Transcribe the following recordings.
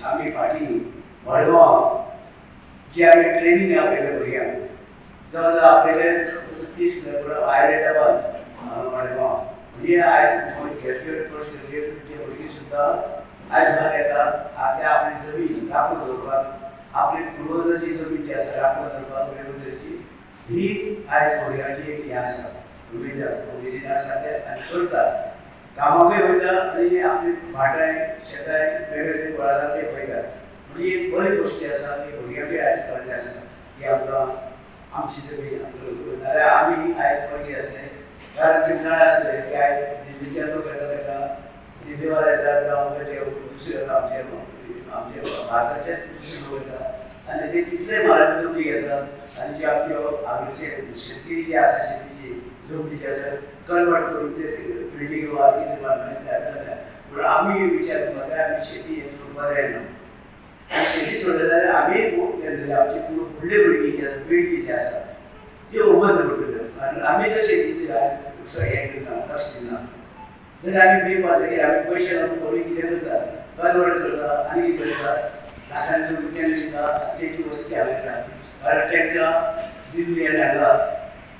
आम्ही फाटी मडगांव जी आम्ही ट्रेनिंग आपल्याला भुरग्यांक जवळ आपल्याला 30 किलोमीटर हैदराबाद मडगांव म्हणजे आयज ग्रॅज्युएट पोस्ट ग्रॅज्युएट भुरगीं सुद्दां आयज भायर येतात आतां आपली जमीन राखून दवरपाक आपली पुर्वजाची जमीन जी आसा राखून दवरपाक वेगवेगळी ही आयज भुरग्यांची एक हें आसा उमेद आसा उमेदीन आसा ते आनी करतात कामाकूय वयता आनी आपली भाटाय शेताय वेगवेगळे कुळागर ते पळयतात म्हणजे एक बरी गोश्टी आसा की भुरग्यांकूय आयज कळ्ळें आसा की आमकां आमची जमीन नाल्यार आमी आयज पळय जातले कारण कितनाळे आसले की आयज दिल्लीच्यान लोक येता ताका दिल्लीवाले येतात जावं ते दुसरे आमचे भारताचे दुसरे लोक येतात आनी ते तितले म्हारग जमनी घेतात आनी जे आमच्यो आगोलचे शेती जी आसा शेतीची जमनी जी आसा कन्वर्ट करून ते बिल्डींग वा कितें बांदून तयार जाल्या पूण आमी विचार करपाक जाय आमी शेती हें सोडपाक जायना आनी शेती सोडली जाल्यार आमी आमची फुडले भुरगीं जी आसा पिळगी जी आसा त्यो उबंद करतल्यो आनी आमी जर शेतीचेर हें करना लक्ष दिना जाल्यार आमी दिवपाक जाय आमी पयशे लागून थोडी कितें करता कन्वर्ट करता आनी कितें करता लाखांचे रुपयान दिता तेची वस्ती हाडटा कारण तांकां दिल्ली आनी हांगा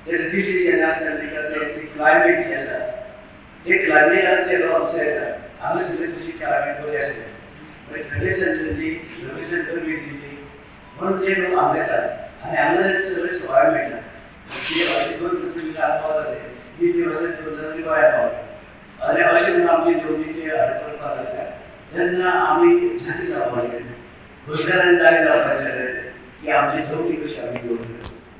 दिल्ली जेन्ना आसता ताका ते क्लायमेट जी आसा ते क्लायमेटान ते लोक हांगासर येतात हांगा सगळी तुजी क्लायमेट बरी आसता पण थंडे थंडी लोकेशन गरमी दिल्ली म्हणून ते लोक हांगा येतात आनी हांगा सगळे सवाय मेळटा अशें करून तुमी अनुभव जाले दिल्ली वचत करून तरी गोंयांत पावले आनी अशें म्हणून आमची जमनी ते हड करपाक लागल्या तेन्ना आमी जागे जावपाक जाय गोंयकारांक जागे जावपाक जाय की आमची जमनी कशी आमी दवरतली